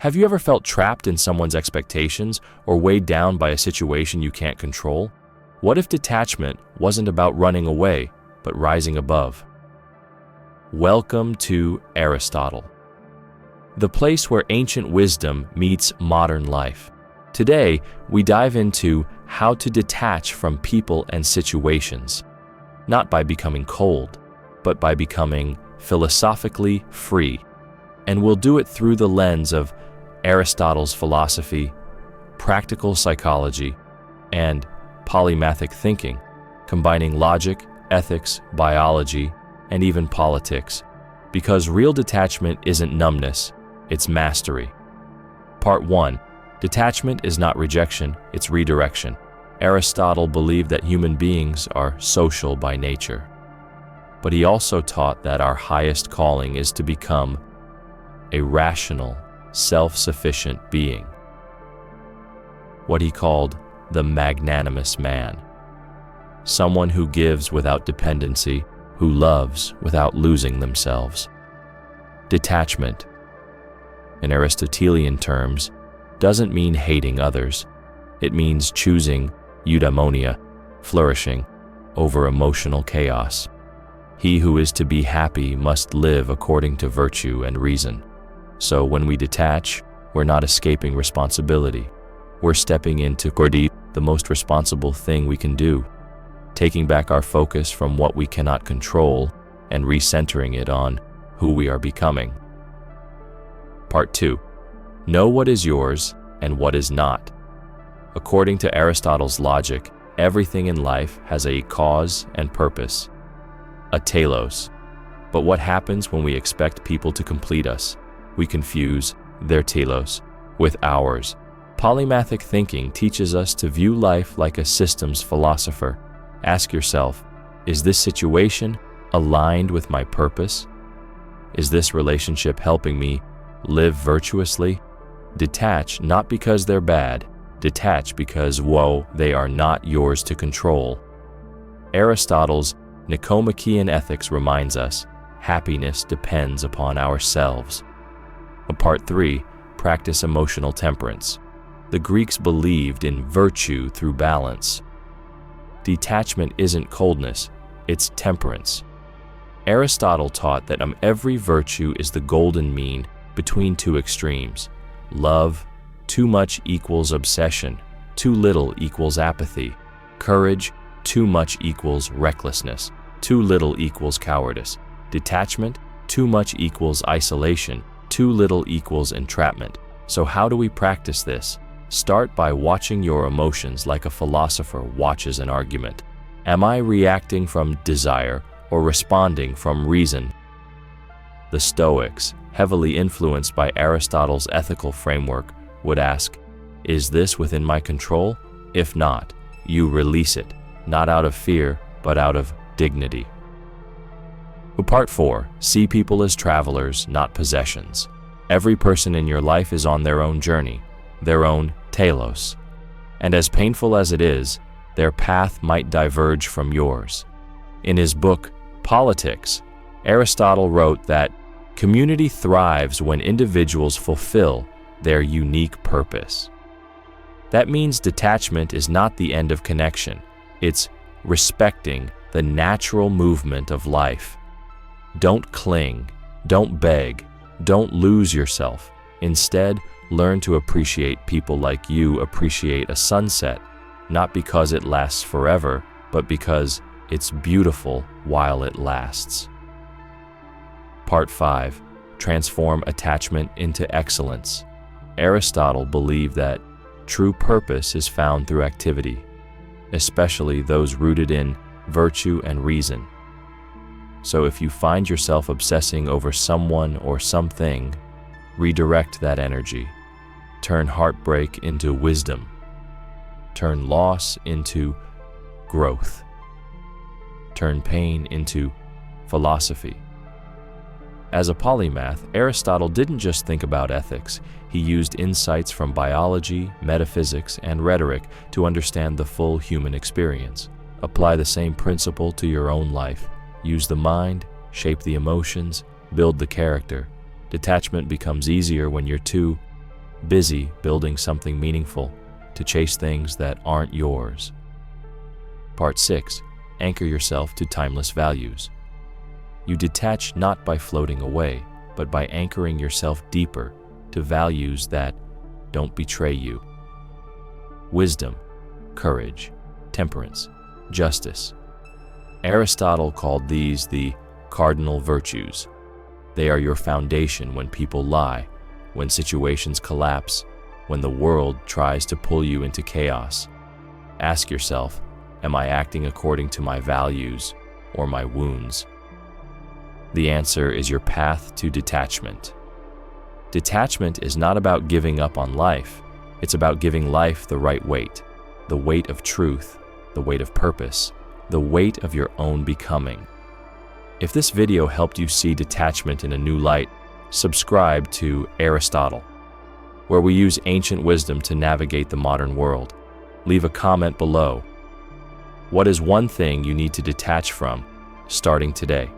Have you ever felt trapped in someone's expectations or weighed down by a situation you can't control? What if detachment wasn't about running away, but rising above? Welcome to Aristotle, the place where ancient wisdom meets modern life. Today, we dive into how to detach from people and situations, not by becoming cold, but by becoming philosophically free. And we'll do it through the lens of Aristotle's philosophy, practical psychology, and polymathic thinking, combining logic, ethics, biology, and even politics, because real detachment isn't numbness, it's mastery. Part 1. Detachment is not rejection, it's redirection. Aristotle believed that human beings are social by nature, but he also taught that our highest calling is to become a rational, self-sufficient being, what he called the magnanimous man, someone who gives without dependency, who loves without losing themselves. Detachment, in Aristotelian terms, doesn't mean hating others. It means choosing eudaimonia, flourishing, over emotional chaos. He who is to be happy must live according to virtue and reason. So when we detach, we're not escaping responsibility. We're stepping into the most responsible thing we can do, taking back our focus from what we cannot control and recentering it on who we are becoming. Part 2. Know what is yours and what is not. According to Aristotle's logic, everything in life has a cause and purpose, a telos. But what happens when we expect people to complete us? We confuse their telos with ours. Polymathic thinking teaches us to view life like a systems philosopher. Ask yourself, is this situation aligned with my purpose? Is this relationship helping me live virtuously? Detach not because they're bad, detach because, whoa, they are not yours to control. Aristotle's Nicomachean Ethics reminds us, happiness depends upon ourselves. Part 3. Practice emotional temperance. The Greeks believed in virtue through balance. Detachment isn't coldness, it's temperance. Aristotle taught that every virtue is the golden mean between two extremes. Love, too much equals obsession, too little equals apathy. Courage, too much equals recklessness, too little equals cowardice. Detachment, too much equals isolation, too little equals entrapment. So how do we practice this? Start by watching your emotions like a philosopher watches an argument. Am I reacting from desire or responding from reason? The Stoics, heavily influenced by Aristotle's ethical framework, would ask, is this within my control? If not, you release it, not out of fear, but out of dignity. Part 4. See people as travelers, not possessions. Every person in your life is on their own journey, their own telos. And as painful as it is, their path might diverge from yours. In his book, Politics, Aristotle wrote that community thrives when individuals fulfill their unique purpose. That means detachment is not the end of connection. It's respecting the natural movement of life. Don't cling, don't beg, don't lose yourself. Instead, learn to appreciate people like you appreciate a sunset, not because it lasts forever, but because it's beautiful while it lasts. Part 5. Transform attachment into excellence. Aristotle believed that true purpose is found through activity, especially those rooted in virtue and reason. So if you find yourself obsessing over someone or something, redirect that energy. Turn heartbreak into wisdom. Turn loss into growth. Turn pain into philosophy. As a polymath, Aristotle didn't just think about ethics. He used insights from biology, metaphysics, and rhetoric to understand the full human experience. Apply the same principle to your own life. Use the mind, shape the emotions, build the character. Detachment becomes easier when you're too busy building something meaningful to chase things that aren't yours. Part 6. Anchor yourself to timeless values. You detach not by floating away, but by anchoring yourself deeper to values that don't betray you. Wisdom, courage, temperance, justice. Aristotle called these the cardinal virtues. They are your foundation when people lie, when situations collapse, when the world tries to pull you into chaos. Ask yourself, am I acting according to my values or my wounds? The answer is your path to detachment. Detachment is not about giving up on life. It's about giving life the right weight, the weight of truth, the weight of purpose, the weight of your own becoming. If this video helped you see detachment in a new light, subscribe to Aristotle, where we use ancient wisdom to navigate the modern world. Leave a comment below. What is one thing you need to detach from starting today?